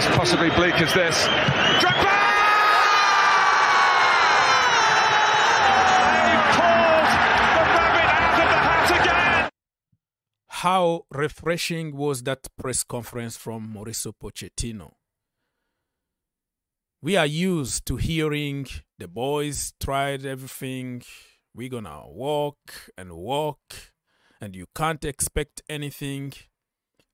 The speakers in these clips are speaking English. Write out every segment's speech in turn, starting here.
as possibly bleak as this. Drogba! They've pulled the rabbit out of the hat again! How refreshing was that press conference from Mauricio Pochettino? We are used to hearing the boys tried everything. We're going to walk, and you can't expect anything.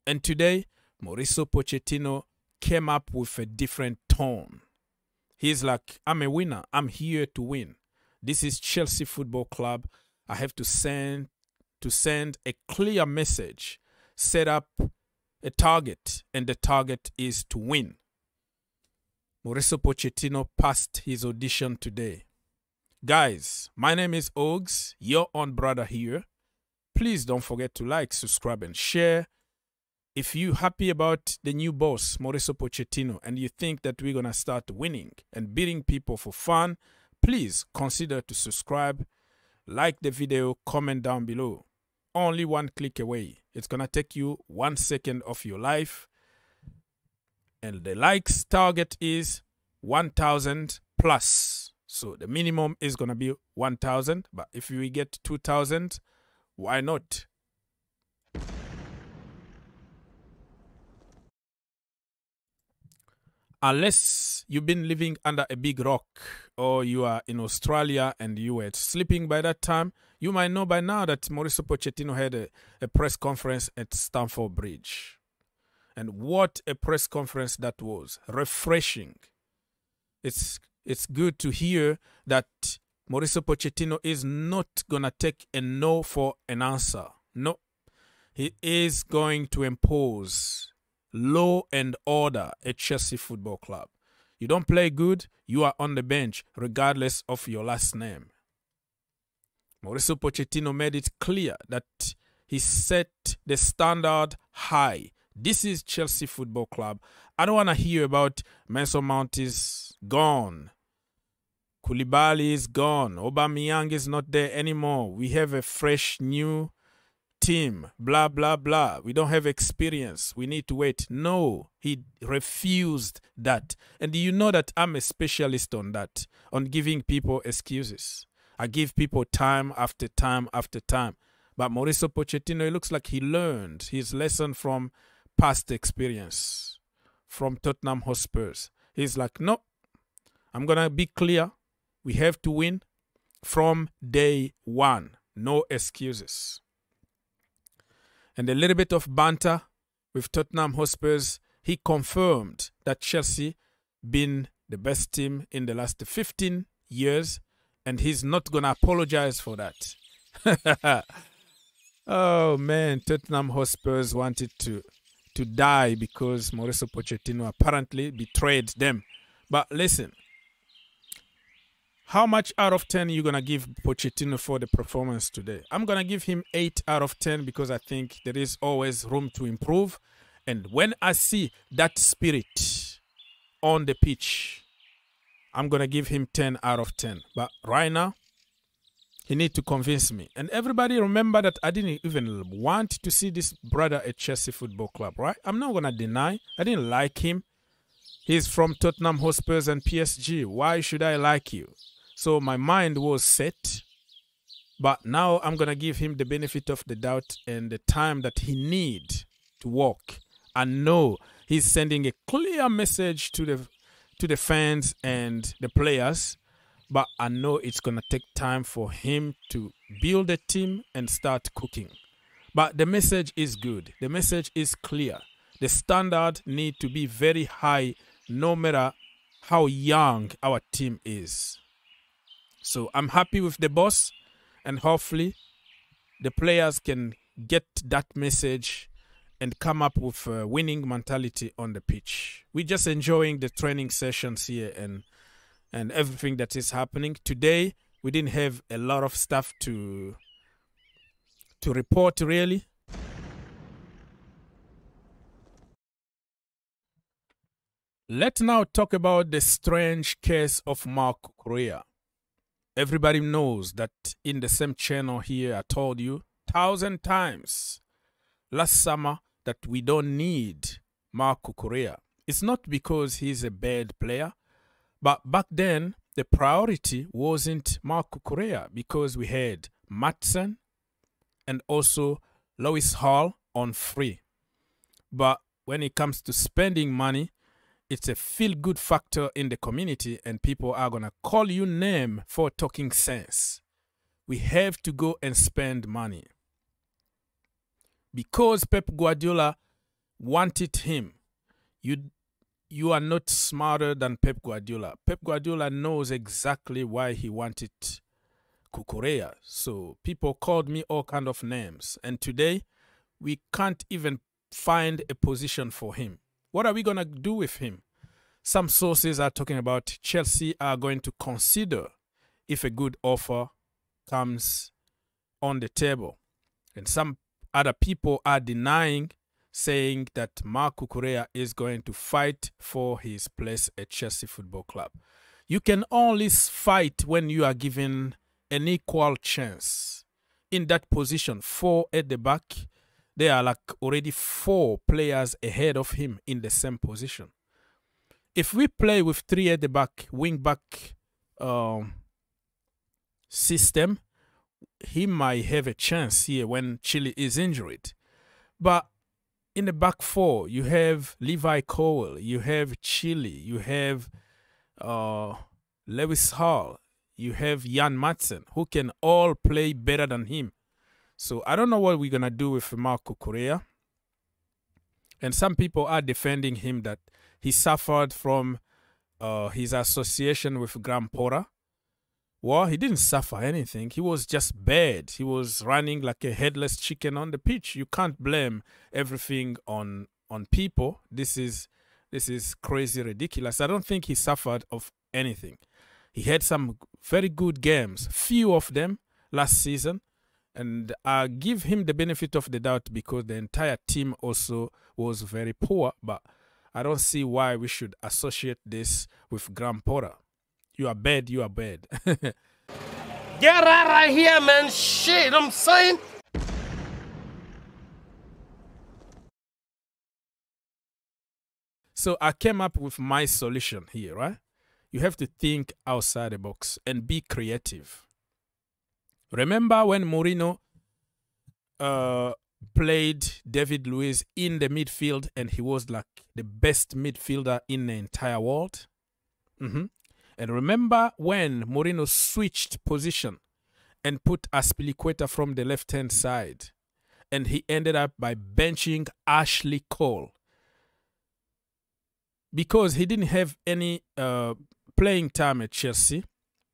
And today, Mauricio Pochettino came up with a different tone. He's like, I'm a winner. I'm here to win. This is Chelsea Football Club. I have to send a clear message, set up a target, and the target is to win. Mauricio Pochettino passed his audition today. Guys, my name is Ogs, your own brother here. Please don't forget to like, subscribe, and share. If you're happy about the new boss, Mauricio Pochettino, and you think that we're going to start winning and beating people for fun, please consider to subscribe, like the video, comment down below. Only one click away. It's going to take you 1 second of your life. And the likes target is 1,000 plus. So the minimum is going to be 1,000. But if we get 2,000, why not? Unless you've been living under a big rock or you are in Australia and you were sleeping by that time, you might know by now that Mauricio Pochettino had a press conference at Stamford Bridge. And what a press conference that was. Refreshing. It's good to hear that Mauricio Pochettino is not going to take a no for an answer. No. He is going to impose law and order at Chelsea Football Club. You don't play good, you are on the bench, regardless of your last name. Mauricio Pochettino made it clear that he set the standard high. This is Chelsea Football Club. I don't want to hear about Mason Mount is gone. Koulibaly is gone. Aubameyang is not there anymore. We have a fresh new team. Blah, blah, blah. We don't have experience. We need to wait. No, he refused that. And you know that I'm a specialist on that, on giving people excuses. I give people time after time after time. But Mauricio Pochettino, it looks like he learned his lesson from past experience from Tottenham Hotspurs. He's like, no, I'm going to be clear. We have to win from day one. No excuses. And a little bit of banter with Tottenham Hotspurs. He confirmed that Chelsea been the best team in the last 15 years. And he's not going to apologize for that. Oh, man. Tottenham Hotspurs wanted to die because Mauricio Pochettino apparently betrayed them. But listen, how much out of 10 are you going to give Pochettino for the performance today? I'm going to give him 8 out of 10 because I think there is always room to improve. And when I see that spirit on the pitch, I'm going to give him 10 out of 10. But right now, he needs to convince me. And everybody remember that I didn't even want to see this brother at Chelsea Football Club, right? I'm not going to deny. I didn't like him. He's from Tottenham Hotspurs and PSG. Why should I like you? So my mind was set. But now I'm going to give him the benefit of the doubt and the time that he needs to walk. I know he's sending a clear message to the fans and the players. But I know it's going to take time for him to build a team and start cooking. But the message is good. The message is clear. The standard need to be very high no matter how young our team is. So I'm happy with the boss. And hopefully the players can get that message and come up with a winning mentality on the pitch. We're just enjoying the training sessions here and everything that is happening. Today, we didn't have a lot of stuff to report, really. Let's now talk about the strange case of Marc Cucurella. Everybody knows that in the same channel here, I told you 1,000 times last summer that we don't need Marc Cucurella. It's not because he's a bad player, but back then the priority wasn't Marc Cucurella because we had Maatsen and also Lewis Hall on free. But when it comes to spending money, it's a feel-good factor in the community, and people are going to call you name for talking sense. We have to go and spend money. Because Pep Guardiola wanted him, you are not smarter than Pep Guardiola. Pep Guardiola knows exactly why he wanted Cucurella. So people called me all kind of names. And today, we can't even find a position for him. What are we going to do with him? Some sources are talking about Chelsea are going to consider if a good offer comes on the table. And some other people are denying, saying that Marc Cucurella is going to fight for his place at Chelsea Football Club. You can only fight when you are given an equal chance. In that position, 4 at the back, there are like already 4 players ahead of him in the same position. If we play with 3 at the back, wing back system, he might have a chance here when Chile is injured. But in the back 4, you have Levi Cole, you have Chile, you have Lewis Hall, you have Jan Maatsen, who can all play better than him. So I don't know what we're going to do with Marc Cucurella. And some people are defending him that he suffered from his association with Graham Potter. Well, he didn't suffer anything. He was just bad. He was running like a headless chicken on the pitch. You can't blame everything on people. This is crazy ridiculous. I don't think he suffered of anything. He had some very good games, few of them last season. And I give him the benefit of the doubt because the entire team also was very poor. But I don't see why we should associate this with Graham Potter. You are bad, you are bad. Get out of here, man. Shit, I'm saying. So I came up with my solution here, right? You have to think outside the box and be creative. Remember when Mourinho played David Luiz in the midfield and he was like the best midfielder in the entire world? And remember when Mourinho switched position and put Azpilicueta from the left-hand side and he ended up by benching Ashley Cole because he didn't have any playing time at Chelsea.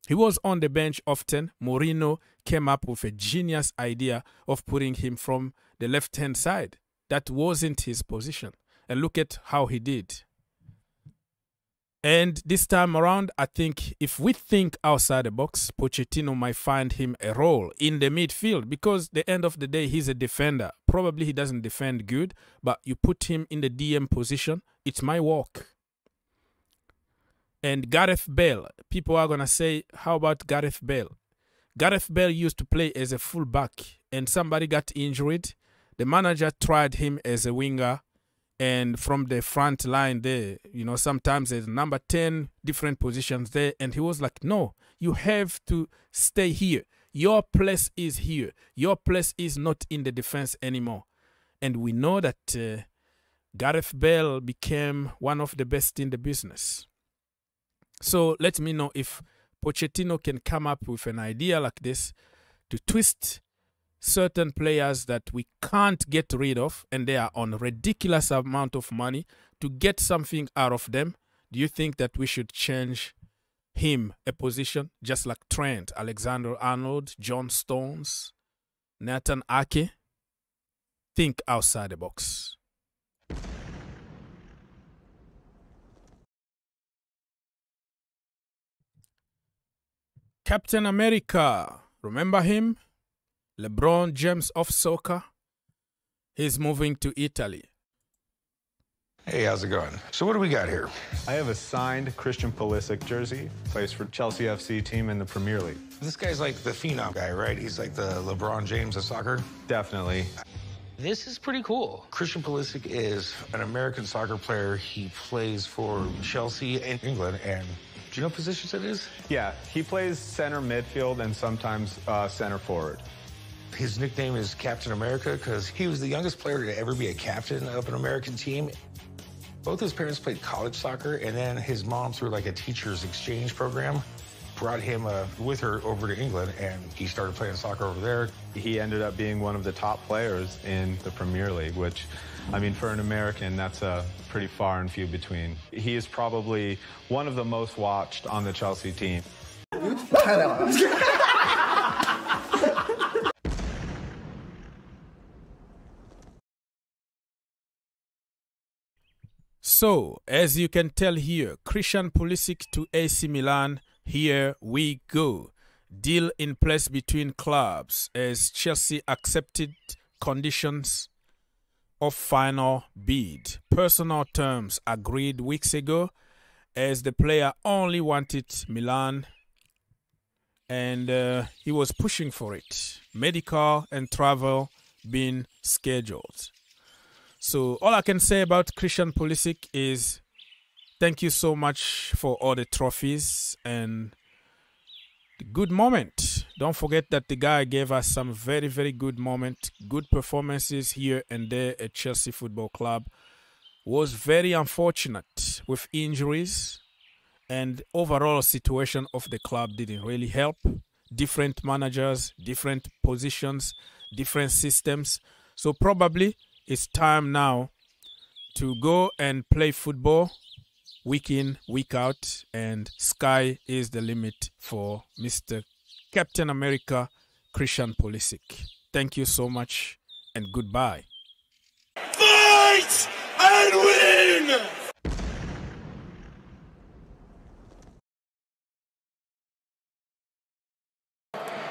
He was on the bench often. Mourinho came up with a genius idea of putting him from the left-hand side. That wasn't his position. And look at how he did. And this time around, I think if we think outside the box, Pochettino might find him a role in the midfield because at the end of the day, he's a defender. Probably he doesn't defend good, but you put him in the DM position, it's my work. And Gareth Bale, people are going to say, how about Gareth Bale? Gareth Bale used to play as a fullback and somebody got injured. The manager tried him as a winger. And from the front line there, you know, sometimes there's number 10 different positions there. And he was like, no, you have to stay here. Your place is here. Your place is not in the defense anymore. And we know that Gareth Bale became one of the best in the business. So let me know if Pochettino can come up with an idea like this to twist certain players that we can't get rid of and they are on a ridiculous amount of money to get something out of them. Do you think that we should change him a position just like Trent, Alexander-Arnold, John Stones, Nathan Ake? Think outside the box. Captain America, remember him? LeBron James of soccer. He's moving to Italy. Hey, how's it going? So what do we got here? I have a signed Christian Pulisic jersey. Plays for Chelsea FC team in the Premier League. This guy's like the phenom guy, right? He's like the LeBron James of soccer? Definitely. This is pretty cool. Christian Pulisic is an American soccer player. He plays for Chelsea in England, and do you know what positions it is? Yeah, he plays center midfield and sometimes center forward. His nickname is Captain America because he was the youngest player to ever be a captain of an American team. Both his parents played college soccer, and then his mom, through like a teacher's exchange program, brought him with her over to England, and he started playing soccer over there. He ended up being one of the top players in the Premier League, which, I mean, for an American, that's pretty far and few between. He is probably one of the most watched on the Chelsea team. So, as you can tell here, Christian Pulisic to AC Milan. Here we go. Deal in place between clubs as Chelsea accepted conditions of final bid. Personal terms agreed weeks ago as the player only wanted Milan and he was pushing for it. Medical and travel being scheduled. So all I can say about Christian Pulisic is thank you so much for all the trophies and the good moment. Don't forget that the guy gave us some very, very good moment, good performances here and there at Chelsea Football Club. Was very unfortunate with injuries, and overall situation of the club didn't really help. Different managers, different positions, different systems. So probably it's time now to go and play football week in, week out, and sky is the limit for Mr. Captain America, Christian Pulisic. Thank you so much, and goodbye. Fight and win!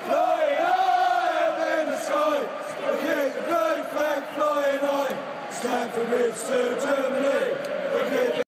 Flying high in the sky, looking the bloody flag flying high. Stamford Bridge to Germany.